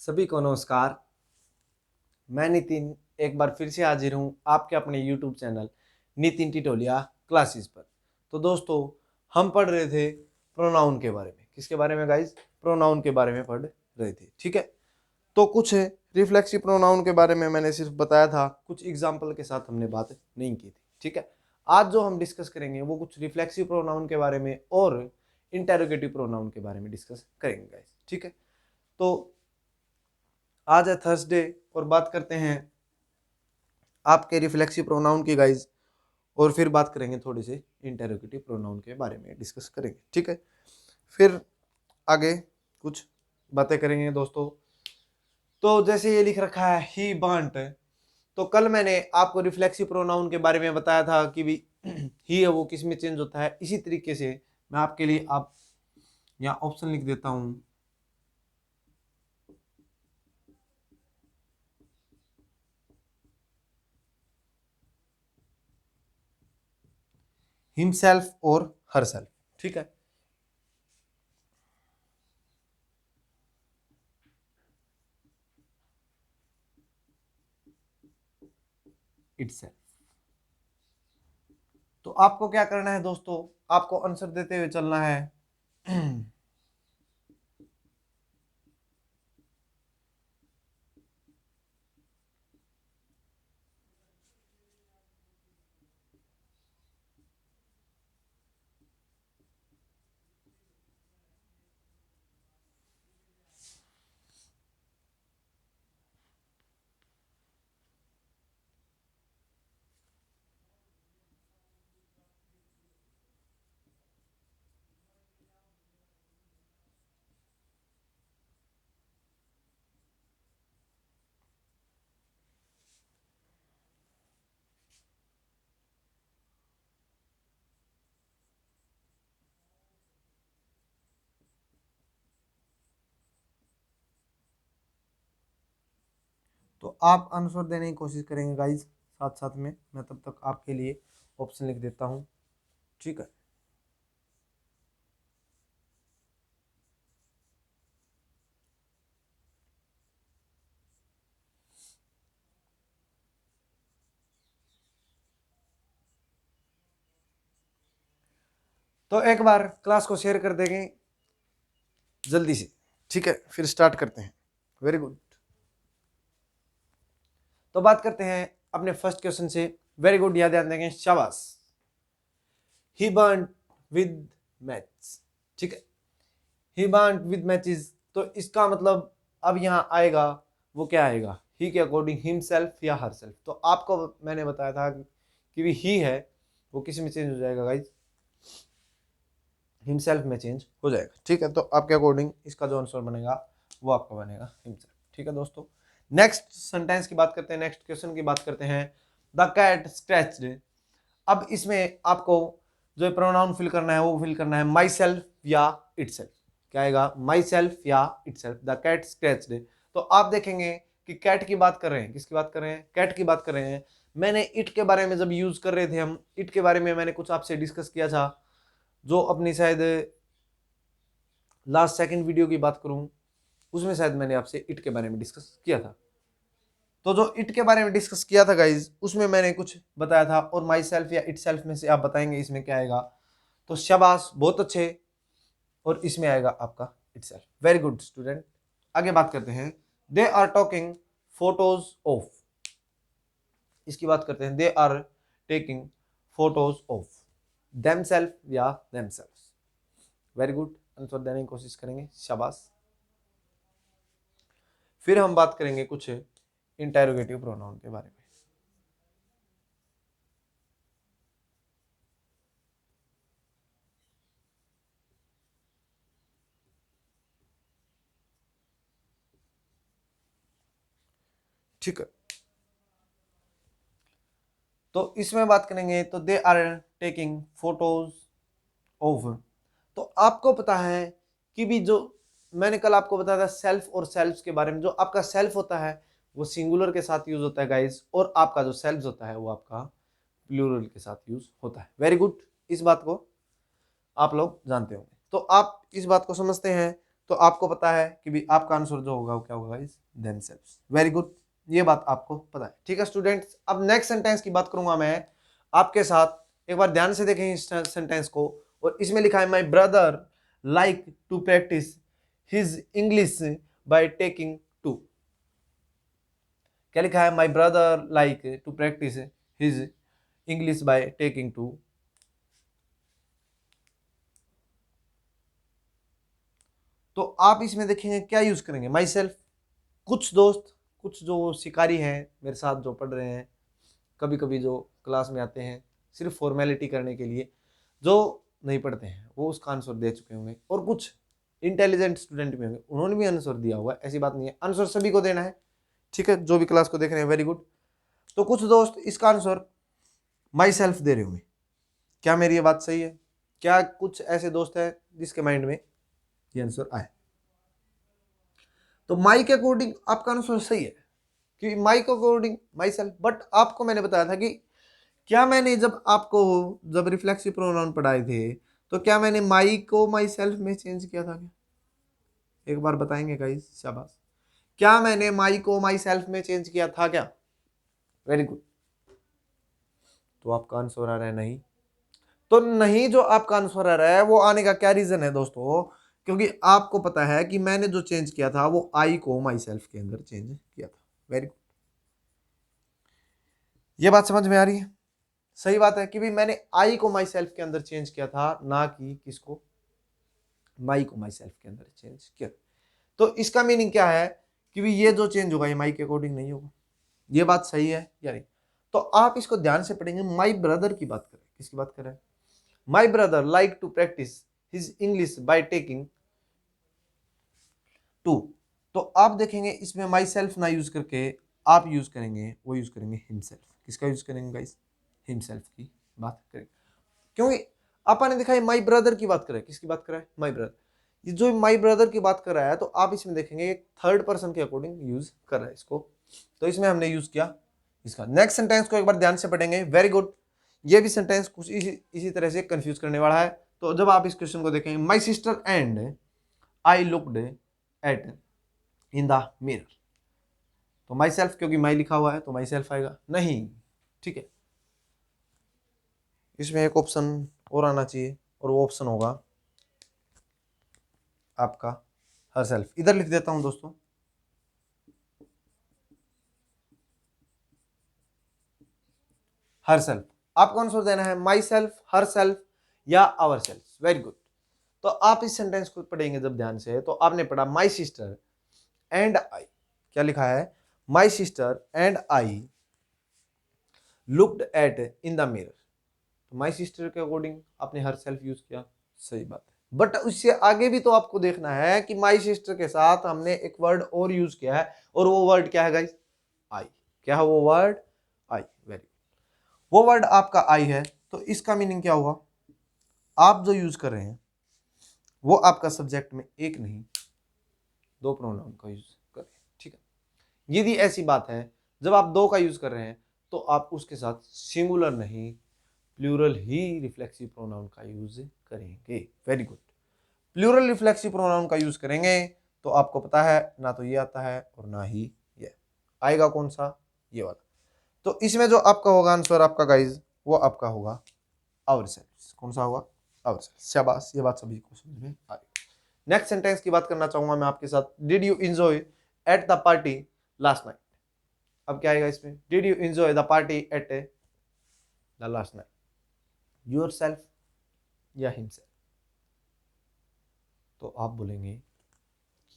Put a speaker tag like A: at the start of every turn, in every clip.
A: सभी को नमस्कार। मैं नितिन एक बार फिर से हाजिर हूँ आपके अपने YouTube चैनल नितिन टिटोलिया क्लासेस पर। तो दोस्तों, हम पढ़ रहे थे प्रोनाउन के बारे में। किसके बारे में गाइज? प्रोनाउन के बारे में पढ़ रहे थे, ठीक है। तो कुछ रिफ्लेक्सिव प्रोनाउन के बारे में मैंने सिर्फ बताया था, कुछ एग्जाम्पल के साथ हमने बात नहीं की थी, ठीक है। आज जो हम डिस्कस करेंगे वो कुछ रिफ्लेक्सिव प्रोनाउन के बारे में और इंटेरोगेटिव प्रोनाउन के बारे में डिस्कस करेंगे गाइज, ठीक है। तो आज है थर्सडे और बात करते हैं आपके रिफ्लेक्सिव प्रोनाउन की गाइज, और फिर बात करेंगे थोड़ी सी इंटेरोगेटिव प्रोनाउन के बारे में डिस्कस करेंगे, ठीक है। फिर आगे कुछ बातें करेंगे दोस्तों। तो जैसे ये लिख रखा है ही बर्न्ट, तो कल मैंने आपको रिफ्लेक्सिव प्रोनाउन के बारे में बताया था कि भी ही है वो किस में चेंज होता है। इसी तरीके से मैं आपके लिए आप यहाँ ऑप्शन लिख देता हूँ। हिमसेल्फ और हरसेल्फ, ठीक है। इटसेल्फ। तो आपको क्या करना है दोस्तों? आपको आंसर देते हुए चलना है। तो आप आंसर देने की कोशिश करेंगे गाइज, साथ साथ में मैं तब तक आपके लिए ऑप्शन लिख देता हूँ, ठीक है। तो एक बार क्लास को शेयर कर देंगे जल्दी से, ठीक है, फिर स्टार्ट करते हैं। Very good. तो बात करते हैं अपने फर्स्ट क्वेश्चन से। वेरी गुड, याद ध्यान देंगे, शाबाश। ही बर्न विद मैच, ठीक है। ही बर्न विद मैचेस, तो इसका मतलब अब यहाँ आएगा वो क्या आएगा? ही के अकॉर्डिंग हिमसेल्फ या हरसेल्फ। तो आपको मैंने बताया था कि भी ही है वो किस में चेंज हो जाएगा गाइज? हिमसेल्फ में चेंज हो जाएगा, ठीक है। तो आपके अकॉर्डिंग इसका जो आंसर बनेगा वो आपका बनेगा हिमसेल्फ, ठीक है दोस्तों। नेक्स्ट सेंटेंस की बात करते हैं, नेक्स्ट क्वेश्चन की बात करते हैं। The cat scratched. अब इसमें आपको जो प्रोनाउन फिल करना है वो फिल करना है माई सेल्फ या इट सेल्फ। क्या आएगा? माई सेल्फ या itself. The cat scratched. तो आप देखेंगे कि कैट की बात कर रहे हैं, किसकी बात कर रहे हैं? कैट की बात कर रहे हैं। मैंने इट के बारे में जब यूज कर रहे थे हम, इट के बारे में मैंने कुछ आपसे डिस्कस किया था, जो अपनी शायद लास्ट सेकंड वीडियो की बात करूं उसमें शायद मैंने आपसे इट के बारे में डिस्कस किया था। तो जो इट के बारे में डिस्कस किया था गाइज, उसमें मैंने कुछ बताया था, और माई सेल्फ या इट सेल्फ में से आप बताएंगे इसमें क्या आएगा। तो शाबाश, बहुत अच्छे। और इसमें आएगा आपका itself. Very good student. आगे बात करते हैं। They are talking photos of. इसकी बात करते हैं। They are taking photos of themself या themself. Very good, answer देने की कोशिश करेंगे, शाबाश। फिर हम बात करेंगे कुछ इंटेरोगेटिव प्रोनाउन के बारे में। ठीक है, तो इसमें बात करेंगे। तो they are taking photos of. तो आपको पता है कि भी जो मैंने कल आपको बताया था सेल्फ और सेल्फ के बारे में, जो आपका सेल्फ होता है वो सिंगुलर के साथ यूज होता है गाइस, और आपका जो सेल्फ होता है वो आपका प्लूरल के साथ यूज होता है। वेरी गुड, इस बात को आप लोग जानते होंगे। तो आप इस बात को समझते हैं। तो आपको पता है कि भी आपका आंसर जो होगा वो क्या होगा गाइस, देमसेल्व्स। वेरी गुड, ये बात आपको पता है। ठीक है स्टूडेंट्स, अब नेक्स्ट सेंटेंस की बात करूंगा मैं आपके साथ। एक बार ध्यान से देखें इस सेंटेंस को, और इसमें लिखा है my brother like to practise his English by taking to. क्या लिखा है, my brother like to practise his English by taking to. तो आप इसमें देखेंगे क्या यूज करेंगे, माई सेल्फ। कुछ दोस्त, कुछ जो शिकारी हैं मेरे साथ जो पढ़ रहे हैं, कभी कभी जो क्लास में आते हैं सिर्फ फॉर्मेलिटी करने के लिए, जो नहीं पढ़ते हैं वो उसका आंसर दे चुके होंगे, और कुछ इंटेलिजेंट स्टूडेंट भी होंगे उन्होंने भी आंसर दिया हुआ है, ऐसी बात नहीं है, आंसर सभी को देना है। ठीक है, जो भी क्लास को देख रहे हैं, वेरी गुड। तो कुछ दोस्त इसका आंसर माई सेल्फ दे रहे होंगे। क्या मेरी ये बात सही है? क्या कुछ ऐसे दोस्त हैं जिसके माइंड में ये आंसर आए? तो माई के अकॉर्डिंग आपका आंसर सही है कि माई के अकॉर्डिंग माई सेल्फ। बट आपको मैंने बताया था कि क्या मैंने जब आपको जब रिफ्लेक्सिव प्रोनाउन पढ़ाए थे तो क्या मैंने माई को माई सेल्फ में चेंज किया था क्या? एक बार बताएंगे गाइस, शाबाश। क्या मैंने माई को माई सेल्फ में चेंज किया था क्या? Very good. तो आपका आंसर आ रहा है नहीं। तो नहीं, जो आपका आंसर आ रहा है वो आने का क्या रीजन है दोस्तों? क्योंकि आपको पता है कि मैंने जो चेंज किया था वो आई को माई सेल्फ के अंदर चेंज किया था। वेरी गुड, ये बात समझ में आ रही है? सही बात है कि भी मैंने आई को माई सेल्फ के अंदर चेंज किया था, ना कि किसको, माई को माई सेल्फ के अंदर चेंज किया। तो इसका मीनिंग क्या है कि भी ये जो चेंज होगा ये माई के अकॉर्डिंग नहीं होगा। ये बात सही है या नहीं? तो आप इसको ध्यान से पढ़ेंगे। माई ब्रदर की बात करें, किसकी बात करें? My brother like to practise his English by taking to. तो आप देखेंगे इसमें माई सेल्फ ना यूज करके आप यूज करेंगे, वो यूज करेंगे हिमसेल्फ। किसका यूज करेंगे गाइस? हिमसेल्फ की बात करेंगे। क्योंकि आपा ने देखा है माई ब्रदर की बात करें, किसकी बात कर रहा है? My brother. ये जो माई ब्रदर की बात कर रहा है तो आप इसमें देखेंगे एक थर्ड पर्सन के अकॉर्डिंग यूज कर रहा है इसको, तो इसमें हमने यूज किया इसका। नेक्स्ट सेंटेंस को एक बार ध्यान से पढ़ेंगे। वेरी गुड, ये भी सेंटेंस कुछ इसी तरह से कंफ्यूज करने वाला है। तो जब आप इस क्वेश्चन को देखेंगे, my sister and I looked at in the mirror. तो माई सेल्फ, क्योंकि माई लिखा हुआ है तो माई सेल्फ आएगा नहीं। ठीक है, इसमें एक ऑप्शन और आना चाहिए, और वो ऑप्शन होगा आपका हर सेल्फ। इधर लिख देता हूं दोस्तों, हर सेल्फ। आपको आंसर देना है माई सेल्फ, हर सेल्फ या आवर सेल्फ। Very good. तो आप इस सेंटेंस को पढ़ेंगे जब ध्यान से, तो आपने पढ़ा माई सिस्टर एंड आई। क्या लिखा है? My sister and I looked at in the mirror. तो माई सिस्टर के अकॉर्डिंग आपने हर सेल्फ यूज किया, सही बात है। बट उससे आगे भी तो आपको देखना है कि माई सिस्टर के साथ हमने एक वर्ड और यूज किया है, और वो वर्ड क्या है गाइस? आई। क्या है वो वर्ड? आई। वेरी, वो वर्ड आपका आई है, तो इसका मीनिंग क्या हुआ? आप जो यूज कर रहे हैं वो आपका सब्जेक्ट में एक नहीं दो प्रोनाउन का यूज करें। ठीक है, यदि ऐसी बात है जब आप दो का यूज कर रहे हैं तो आप उसके साथ सिंगुलर नहीं प्लूरल ही रिफ्लेक्सिव प्रोनाउन का यूज करेंगे। Very good, plural reflexive pronoun का यूज करेंगे तो आपको पता है ना तो ये आता है और ना ही ये आएगा। कौन सा? ये वाला। तो इसमें जो आपका होगा आंसर आपका गाइज, वो आपका होगा आवर सेल्फ। कौन सा होगा? Ourself. शाबाश, ये बात सभी को समझ में आ गई। नेक्स्ट सेंटेंस की बात करना चाहूंगा मैं आपके साथ। Did you enjoy at the party last night. अब क्या आएगा इसमें? Did you enjoy the party at the last night, your self या हिमसेल्फ? तो आप बोलेंगे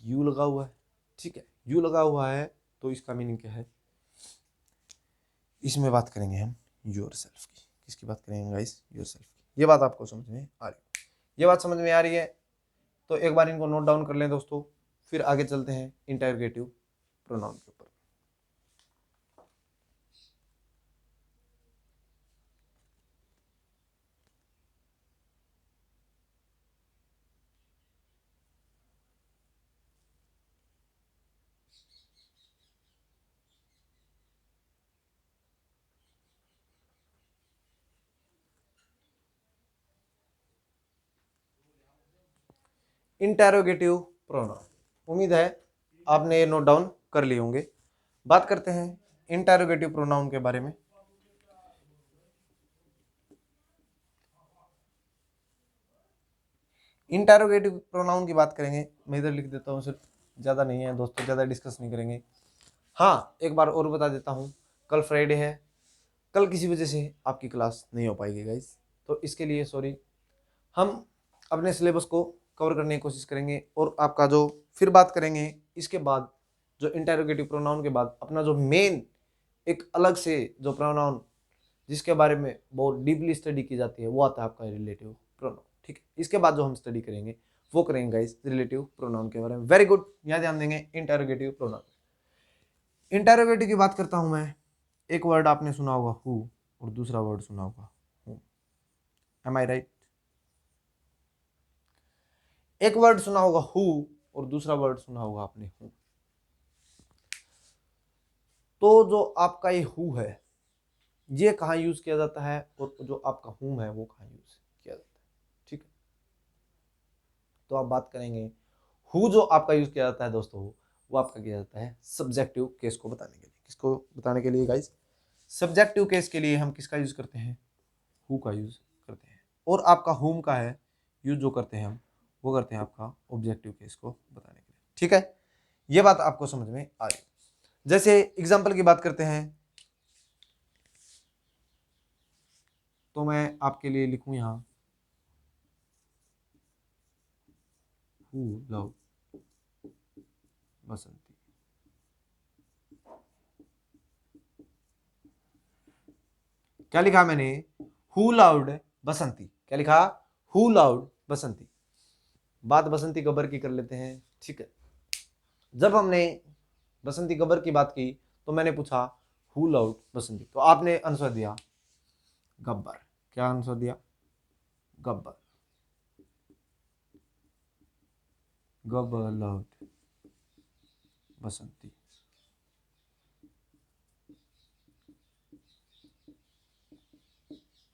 A: यू लगा हुआ है। ठीक है, यू लगा हुआ है तो इसका मीनिंग क्या है? इसमें बात करेंगे हम योर सेल्फ की। किसकी बात करेंगे गाइस? योर सेल्फ की। ये बात आपको समझ में आ रही है? ये बात समझ में आ रही है तो एक बार इनको नोट डाउन कर लें दोस्तों, फिर आगे चलते हैं इंटरोगेटिव प्रोनाउन के ऊपर। Interrogative pronoun. उम्मीद है आपने ये नोट डाउन कर लिए होंगे। बात करते हैं इंटरोगेटिव प्रोनाउन के बारे में। इंटरोगेटिव प्रोनाउन की बात करेंगे, मैं इधर लिख देता हूँ, सिर्फ ज़्यादा नहीं है दोस्तों, ज़्यादा डिस्कस नहीं करेंगे। हाँ, एक बार और बता देता हूँ, कल फ्राइडे है, कल किसी वजह से आपकी क्लास नहीं हो पाएगी गाइस, तो इसके लिए सॉरी। हम अपने सिलेबस को कवर करने की कोशिश करेंगे और आपका जो फिर बात करेंगे इसके बाद, जो इंटरोगेटिव प्रोनाउन के बाद अपना जो मेन एक अलग से जो प्रोनाउन जिसके बारे में बहुत डीपली स्टडी की जाती है वो आता है आपका रिलेटिव प्रोनाउन। ठीक है, इसके बाद जो हम स्टडी करेंगे वो करेंगे गाइस रिलेटिव प्रोनाउन के बारे में। वेरी गुड, यहाँ ध्यान देंगे इंटरोगेटिव प्रोनाउन। इंटरोगेटिव की बात करता हूं मैं। एक वर्ड आपने सुना होगा हु और दूसरा वर्ड सुना होगा हूं। M I right? एक वर्ड सुना होगा हु और दूसरा वर्ड सुना होगा आपने हूं। तो जो आपका ये हु है ये कहाँ यूज किया जाता है और जो आपका हूं है वो कहाँ यूज किया जाता है। ठीक है, तो आप बात करेंगे हु जो आपका यूज किया जाता है दोस्तों, वो आपका किया जाता है सब्जेक्टिव केस को बताने के लिए। किसको बताने के लिए गाइस? सब्जेक्टिव केस के लिए हम किसका यूज करते हैं? हु का यूज करते हैं। और आपका हुम का है यूज जो करते हैं हम, वो करते हैं आपका ऑब्जेक्टिव केस को बताने के लिए। ठीक है, ये बात आपको समझ में आ रही। जैसे एग्जाम्पल की बात करते हैं, तो मैं आपके लिए लिखूं यहां हु लव बसंती। क्या लिखा मैंने? हु लाउड बसंती। क्या लिखा? हु लाउड बसंती। बात बसंती गब्बर की कर लेते हैं। ठीक है, जब हमने बसंती गब्बर की बात की तो मैंने पूछा हु लाउड बसंती, तो आपने आंसर दिया गब्बर। क्या आंसर दिया? गब्बर। गब्बर लाउड बसंती।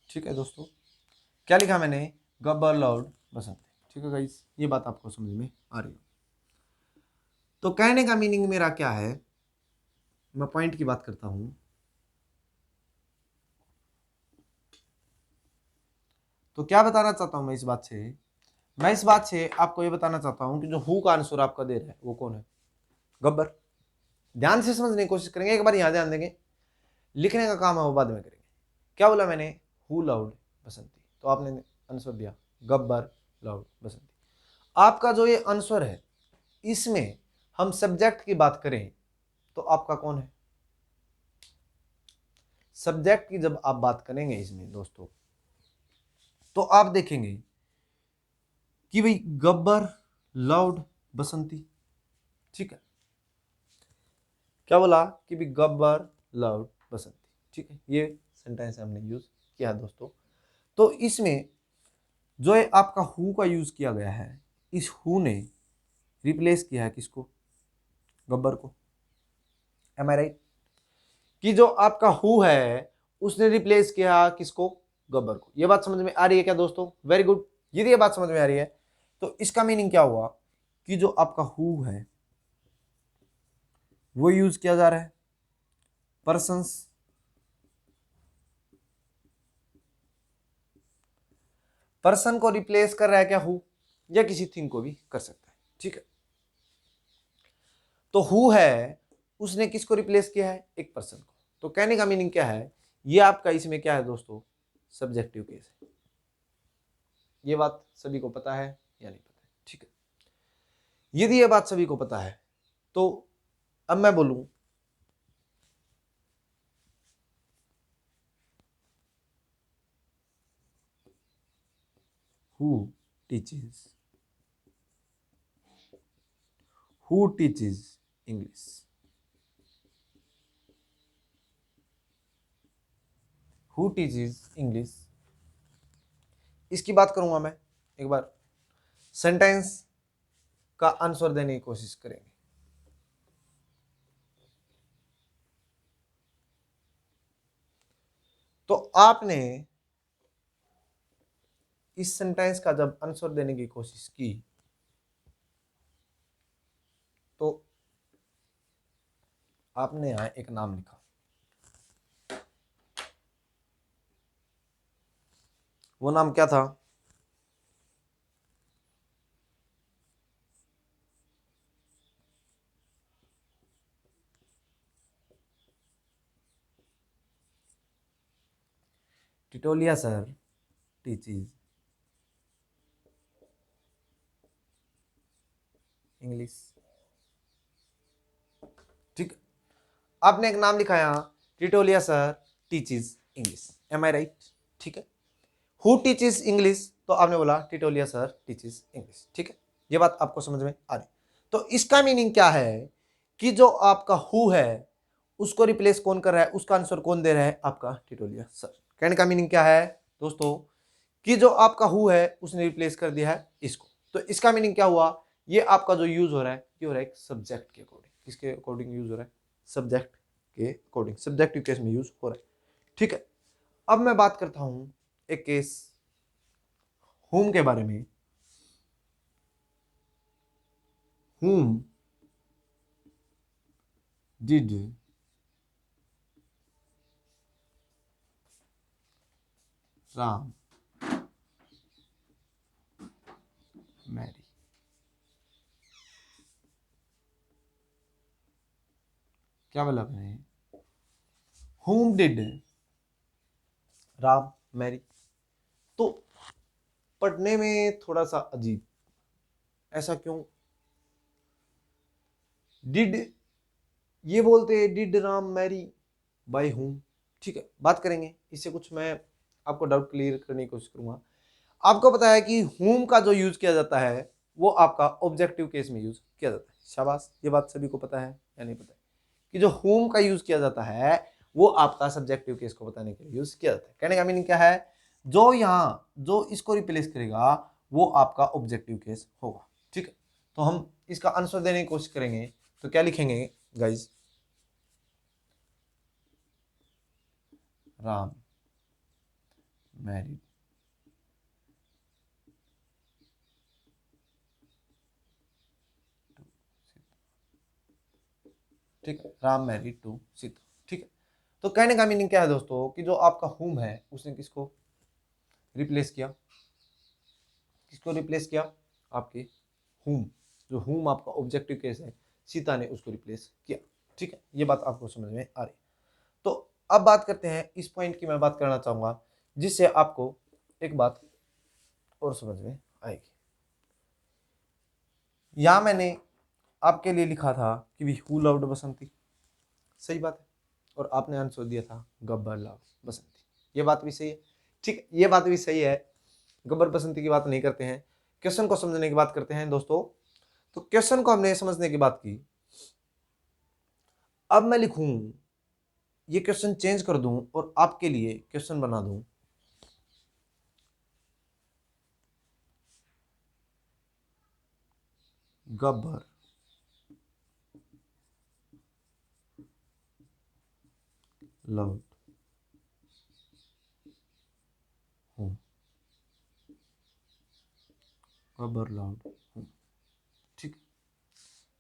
A: ठीक है दोस्तों, क्या लिखा मैंने? गब्बर लाउड बसंती। ठीक है गाइस, ये बात आपको समझ में आ रही है। तो कहने का मीनिंग मेरा क्या है, मैं पॉइंट की बात करता हूं। तो क्या बताना चाहता हूं मैं इस बात से? मैं इस बात से आपको ये बताना चाहता हूं कि जो हु का आंसर आपका दे रहा है वो कौन है? गब्बर। ध्यान से समझने की कोशिश करेंगे, एक बार यहां ध्यान देंगे, लिखने का काम है वो बाद में करेंगे। क्या बोला मैंने? हु लाउड बसंती, तो आपने आंसर दिया गब्बर लाउड बसंती। आपका जो ये आंसर है इसमें हम सब्जेक्ट की बात करें तो आपका कौन है? सब्जेक्ट की जब आप बात करेंगे इसमें दोस्तों, तो आप देखेंगे कि भाई गब्बर लाउड बसंती। ठीक है, क्या बोला कि भाई गब्बर लाउड बसंती। ठीक है, ये सेंटेंस हमने यूज किया दोस्तों। तो इसमें जो है आपका हु का यूज किया गया है, इस हु ने रिप्लेस किया है किसको? गब्बर को। M I right? कि जो आपका हु है उसने रिप्लेस किया किसको? गब्बर को। ये बात समझ में आ रही है क्या दोस्तों? वेरी गुड, यदि ये बात समझ में आ रही है तो इसका मीनिंग क्या हुआ कि जो आपका हु है वो यूज किया जा रहा है पर्सन्स, पर्सन को रिप्लेस कर रहा है क्या हु, या किसी थिंग को भी कर सकता है। ठीक है, तो हु है उसने किसको रिप्लेस किया है? एक पर्सन को। तो कहने का मीनिंग क्या है, ये आपका इसमें क्या है दोस्तों? सब्जेक्टिव केस है। ये बात सभी को पता है या नहीं पता है? ठीक है, यदि ये बात सभी को पता है तो अब मैं बोलूं who teaches, who teaches English, who teaches English, इसकी बात करूंगा मैं। एक बार सेंटेंस का आंसर देने की कोशिश करेंगे। तो आपने इस सेंटेंस का जब आंसर देने की कोशिश की आपने यहाँ एक नाम लिखा, वो नाम क्या था? टिटोलिया सर टीचेस इंग्लिश। ठीक, आपने एक नाम लिखा यहाँ, टिटोलिया sir teaches English, M I right? ठीक है। हु टीचेस इंग्लिश, तो आपने बोला टिटोलिया सर टीचेस इंग्लिश। ठीक है, ये बात आपको समझ में आ रही। तो इसका मीनिंग क्या है कि जो आपका हु है उसको रिप्लेस कौन कर रहा है, उसका आंसर कौन दे रहा है? आपका टिटोलिया सर। कहने का मीनिंग क्या है दोस्तों कि जो आपका हु है उसने रिप्लेस कर दिया है इसको। तो इसका मीनिंग क्या हुआ? ये आपका जो यूज हो रहा है ये हो रहा है एक सब्जेक्ट के अकॉर्डिंग। किसके अकॉर्डिंग यूज हो रहा है? सब्जेक्ट के अकॉर्डिंग, सब्जेक्टिव केस में यूज हो रहा है। ठीक है, अब मैं बात करता हूं एक केस whom के बारे में। whom did Ram marry? क्या बोला मैंने? whom did Ram marry. तो पढ़ने में थोड़ा सा अजीब, ऐसा क्यों? डिड ये बोलते did Ram marry by whom? ठीक है, बात करेंगे इससे, कुछ मैं आपको डाउट क्लियर करने की कोशिश करूंगा। आपको पता है कि whom का जो यूज किया जाता है वो आपका ऑब्जेक्टिव केस में यूज किया जाता है। शाबाश, ये बात सभी को पता है या नहीं पता है कि जो whom का यूज किया जाता है वो आपका सब्जेक्टिव केस को बताने के लिए यूज किया जाता है। कहने का मीनिंग क्या है? जो यहाँ जो इसको रिप्लेस करेगा वो आपका ऑब्जेक्टिव केस होगा। ठीक है, तो हम इसका आंसर देने की कोशिश करेंगे। तो क्या लिखेंगे गाइज? राम मैरिड। ठीक है, राम मैरिड टू सीता। ठीक है, तो कहने का मीनिंग क्या है दोस्तों कि जो आपका हुम है उसने किसको रिप्लेस किया? किसको रिप्लेस किया? आपके हुम, जो हुम आपका ऑब्जेक्टिव केस है, सीता ने उसको रिप्लेस किया। ठीक है, ये बात आपको समझ में आ रही। तो अब बात करते हैं इस पॉइंट की, मैं बात करना चाहूंगा जिससे आपको एक बात और समझ में आएगी। यहां मैंने आपके लिए लिखा था कि भी हु लव्ड बसंती, सही बात है, और आपने आंसर दिया था गब्बर लव बसंती। ये बात भी सही है। ठीक है, ये बात भी सही है, गब्बर बसंती की बात नहीं करते हैं, क्वेश्चन को समझने की बात करते हैं दोस्तों। तो क्वेश्चन को हमने समझने की बात की। अब मैं लिखूं, ये क्वेश्चन चेंज कर दूं और आपके लिए क्वेश्चन बना दूं। गब्बर लव्ड हूं, गब्बर लव्ड हूं। ठीक,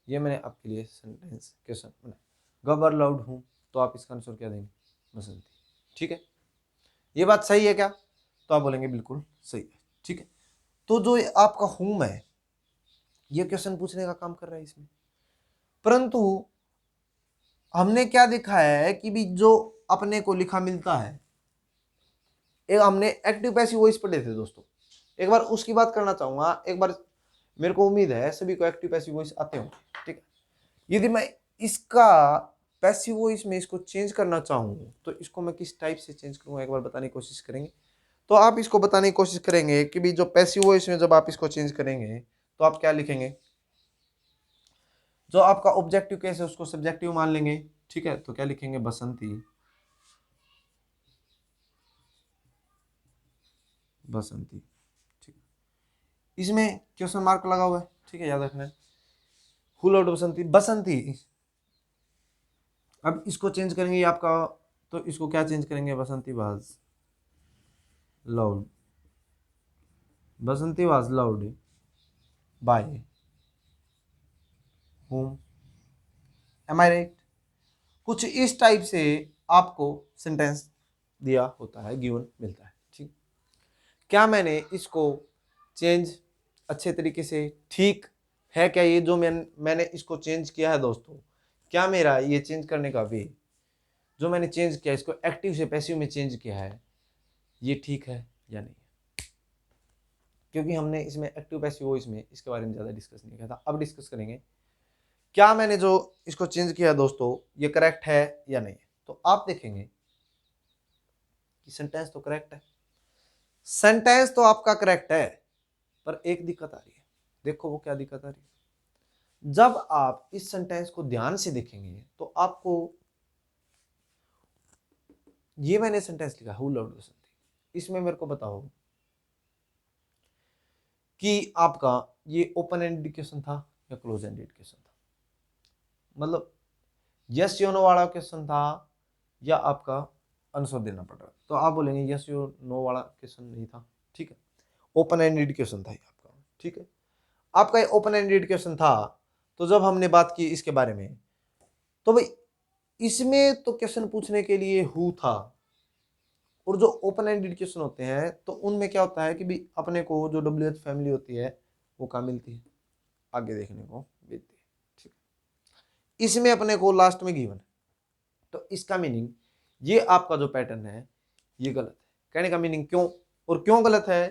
A: ये मैंने आपके लिए सेंटेंस क्वेश्चन बनाया, गब्बर लव्ड हूं, तो आप इसका आंसर क्या देंगे? बसंती। ठीक है, ये बात सही है क्या? तो आप बोलेंगे बिल्कुल सही है। ठीक है, तो जो आपका हुम है ये क्वेश्चन पूछने का काम कर रहा है इसमें, परंतु हमने क्या देखा है कि भी जो अपने को लिखा मिलता है, एक हमने एक्टिव पैसिव वॉइस पढ़े थे दोस्तों, एक बार उसकी बात करना चाहूंगा। एक बार मेरे को उम्मीद है सभी को एक्टिव पैसिव वॉइस आते हो। ठीक है, यदि मैं इसका पैसिव वॉइस में इसको चेंज करना चाहूँ तो इसको मैं किस टाइप से चेंज करूंगा, एक बार बताने की कोशिश करेंगे। तो आप इसको बताने की कोशिश करेंगे कि भी जो पैसिव वॉइस में जब आप इसको चेंज करेंगे तो आप क्या लिखेंगे? जो आपका ऑब्जेक्टिव केस है उसको सब्जेक्टिव मान लेंगे। ठीक है, तो क्या लिखेंगे? बसंती, बसंती। ठीक, इसमें क्वेश्चन मार्क लगा हुआ है, ठीक है, याद रखना है। हु लव्ड बसंती, बसंती। अब इसको चेंज करेंगे ये आपका, तो इसको क्या चेंज करेंगे? Basanti was loved, Basanti was loved by whom? Am I right? कुछ इस टाइप से आपको सेंटेंस दिया होता है, गिवन मिलता है। ठीक, क्या मैंने इसको चेंज अच्छे तरीके से, ठीक है क्या ये जो मैंने इसको चेंज किया है दोस्तों, क्या मेरा ये चेंज करने का वे जो मैंने चेंज किया, इसको एक्टिव से पैसिव में चेंज किया है, ये ठीक है या नहीं? क्योंकि हमने इसमें एक्टिव पैसिव वॉइस में इसके बारे में ज़्यादा डिस्कस नहीं किया था, अब डिस्कस करेंगे क्या मैंने जो इसको चेंज किया दोस्तों ये करेक्ट है या नहीं। तो आप देखेंगे कि सेंटेंस तो करेक्ट है, सेंटेंस तो आपका करेक्ट है, पर एक दिक्कत आ रही है। देखो वो क्या दिक्कत आ रही है। जब आप इस सेंटेंस को ध्यान से देखेंगे तो आपको, ये मैंने सेंटेंस लिखा हु लव्ड बसंती, इसमें मेरे को बताओ कि आपका ये ओपन एंडेड क्वेश्चन था या क्लोज एंडेड क्वेश्चन था, मतलब यस या नो वाला क्वेश्चन था या आपका आंसर देना पड़ रहा। तो आप बोलेंगे यस या नो वाला क्वेश्चन नहीं था, ठीक है, ओपन एंडेड क्वेश्चन था ये आपका, ठीक है, आपका ये ओपन एंडेड क्वेश्चन था। तो जब हमने बात की इसके बारे में, तो भाई इसमें तो क्वेश्चन पूछने के लिए हु था, और जो ओपन एंडेड क्वेश्चन होते हैं तो उनमें क्या होता है कि भी अपने को जो WH फैमिली होती है वो कहाँ मिलती है, आगे देखने को मिलती है, ठीक है, इसमें अपने को लास्ट में गिवन है। तो इसका मीनिंग ये आपका जो पैटर्न है ये गलत है। कहने का मीनिंग क्यों, और क्यों गलत है,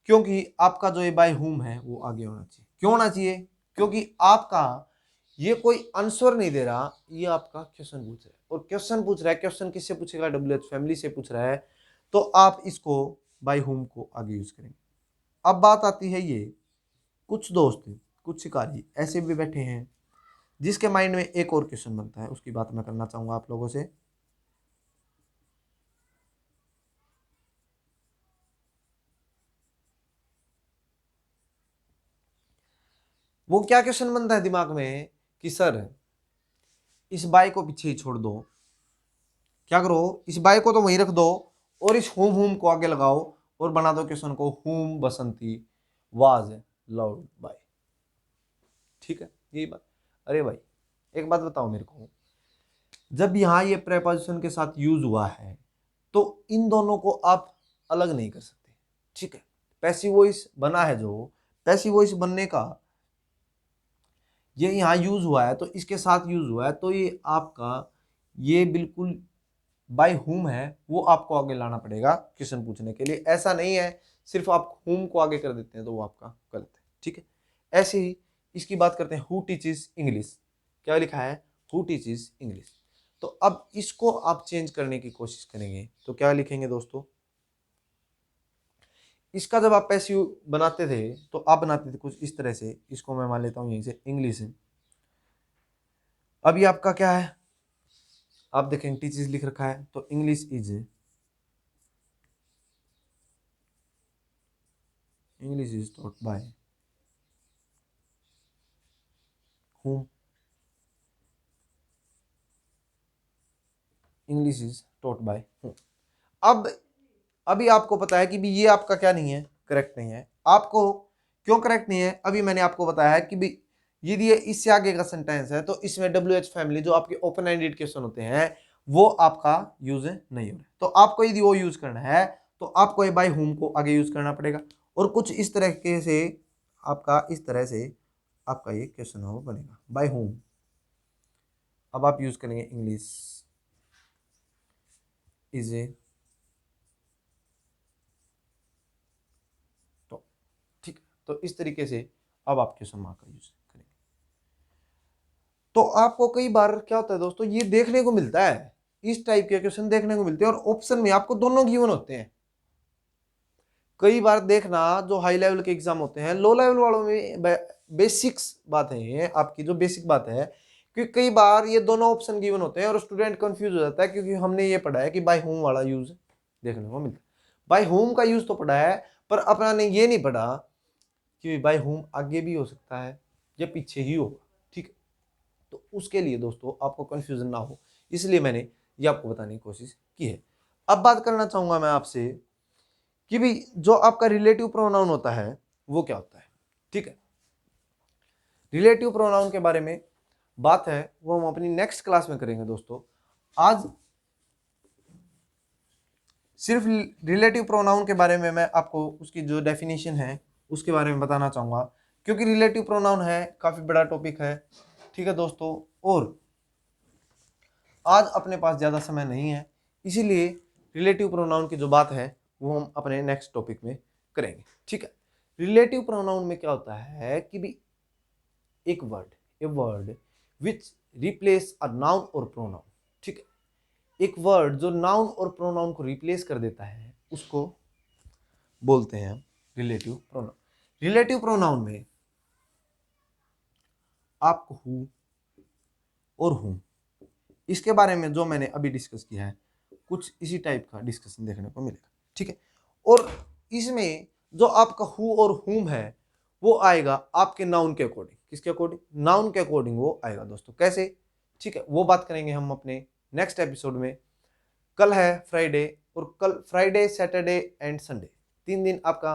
A: क्योंकि आपका जो ये बाय हुम है वो आगे होना चाहिए। क्यों होना चाहिए, क्योंकि आपका ये कोई आंसर नहीं दे रहा, ये आपका क्वेश्चन पूछ रहा है, और क्वेश्चन पूछ रहा है, क्वेश्चन किससे पूछेगा, WH फैमिली से पूछ रहा है, तो आप इसको बाय हुम को आगे यूज करेंगे। अब बात आती है ये, कुछ दोस्त कुछ शिकारी ऐसे भी बैठे हैं जिसके माइंड में एक और क्वेश्चन बनता है, उसकी बात मैं करना चाहूंगा आप लोगों से। वो क्या क्वेश्चन बनता है दिमाग में कि सर इस बाई को पीछे ही छोड़ दो, क्या करो इस बाई को तो वहीं रख दो और इस हुम हुम को आगे लगाओ और बना दो क्वेश्चन को हुम बसंती वाज लव्ड बाय। ठीक है, यही बात। अरे भाई एक बात बताओ मेरे को, जब यहाँ ये प्रेपोजिशन के साथ यूज हुआ है तो इन दोनों को आप अलग नहीं कर सकते, ठीक है। पैसिव वॉइस बना है, जो पैसिव वॉइस बनने का ये यहाँ यूज हुआ है तो इसके साथ यूज हुआ है, तो ये आपका ये बिल्कुल बाय हुम है वो आपको आगे लाना पड़ेगा क्वेश्चन पूछने के लिए। ऐसा नहीं है सिर्फ आप हुम को आगे कर देते हैं तो वो आपका गलत है, ठीक है। ऐसे ही इसकी बात करते हैं, हु टीचेस इंग्लिश, क्या लिखा है, हु टीचेस इंग्लिश। तो अब इसको आप चेंज करने की कोशिश करेंगे तो क्या लिखेंगे दोस्तों, इसका जब आप पैसिव बनाते थे तो आप बनाते थे कुछ इस तरह से, इसको मैं मान लेता हूं यहीं से इंग्लिश है। अभी आपका क्या है, आप देखेंगे टीचर्स लिख रखा है तो English is taught by whom, English is taught by whom। अब अभी आपको पता है कि भी ये आपका क्या नहीं है, करेक्ट नहीं है। आपको क्यों करेक्ट नहीं है, अभी मैंने आपको बताया है कि भी यदि ये इससे आगे का सेंटेंस है तो इसमें WH फैमिली जो आपके ओपन एंडेड क्वेश्चन होते हैं वो आपका यूज नहीं हो रहा। तो आपको यदि वो यूज करना है तो आपको ये बाय हुम को आगे यूज करना पड़ेगा, और कुछ इस तरीके से आपका इस तरह से आपका ये क्वेश्चन हो बनेगा बाय हुम। अब आप यूज करेंगे इंग्लिश इज ए, तो ठीक, तो इस तरीके से अब आप क्वेश्चन मार्क का यूज करेंगे। तो आपको कई बार क्या होता है दोस्तों, ये देखने को मिलता है, इस टाइप के क्वेश्चन देखने को मिलते हैं और ऑप्शन में आपको दोनों गिवन होते हैं। कई बार देखना जो हाई लेवल के एग्जाम होते हैं, लो लेवल वालों में बेसिक्स बात है ये आपकी जो बेसिक बात है, क्योंकि कई बार ये दोनों ऑप्शन गिवन होते हैं और स्टूडेंट कंफ्यूज हो जाता है, क्योंकि हमने ये पढ़ा है कि बाय होम वाला यूज देखने को मिलता है। बाय होम का यूज तो पढ़ा है, पर अपना ने ये नहीं पढ़ा कि बाय होम आगे भी हो सकता है या पीछे ही होगा, ठीक है। तो उसके लिए दोस्तों आपको कंफ्यूजन ना हो, इसलिए मैंने ये आपको बताने की कोशिश की है। अब बात करना चाहूंगा मैं आपसे कि भी जो आपका रिलेटिव प्रोनाउन होता है वो क्या होता है, ठीक है। रिलेटिव प्रोनाउन के बारे में बात है वो हम अपनी नेक्स्ट क्लास में करेंगे दोस्तों। आज सिर्फ रिलेटिव प्रोनाउन के बारे में मैं आपको उसकी जो डेफिनेशन है उसके बारे में बताना चाहूँगा, क्योंकि रिलेटिव प्रोनाउन है काफ़ी बड़ा टॉपिक है, ठीक है दोस्तों। और आज अपने पास ज़्यादा समय नहीं है, इसीलिए रिलेटिव प्रोनाउन की जो बात है वो हम अपने नेक्स्ट टॉपिक में करेंगे, ठीक है। रिलेटिव प्रोनाउन में क्या होता है कि भी एक word, a word which replace a noun और प्रोनाउन, ठीक है। एक वर्ड जो नाउन और प्रोनाउन को रिप्लेस कर देता है उसको बोलते हैं हम रिलेटिव प्रोनाउन। रिलेटिव प्रोनाउन में आपको हु और हूं, इसके बारे में जो मैंने अभी डिस्कस किया है कुछ इसी टाइप का डिस्कशन देखने को मिलेगा, ठीक है। और इसमें जो आपका हु और हुम है वो आएगा आपके नाउन के अकॉर्डिंग। किसके अकॉर्डिंग? नाउन के अकॉर्डिंग वो आएगा दोस्तों। कैसे? ठीक है, वो बात करेंगे हम अपने नेक्स्ट एपिसोड में। कल है फ्राइडे, और कल फ्राइडे, सैटरडे एंड संडे 3 दिन आपका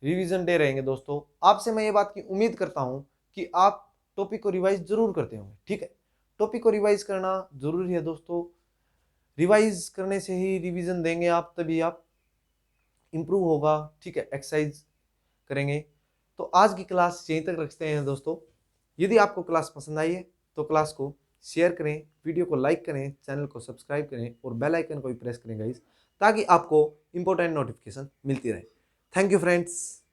A: रिवीजन डे रहेंगे दोस्तों। आपसे मैं ये बात की उम्मीद करता हूं कि आप टॉपिक को रिवाइज जरूर करते होंगे, ठीक है। टॉपिक को रिवाइज करना जरूरी है दोस्तों। रिवाइज करने से ही रिवीजन देंगे आप, तभी आप इम्प्रूव होगा, ठीक है। एक्सरसाइज करेंगे। तो आज की क्लास यहीं तक रखते हैं दोस्तों। यदि आपको क्लास पसंद आई है तो क्लास को शेयर करें, वीडियो को लाइक करें, चैनल को सब्सक्राइब करें और बेल आइकन को भी प्रेस करें गाइस, ताकि आपको इंपॉर्टेंट नोटिफिकेशन मिलती रहे। Thank you friends.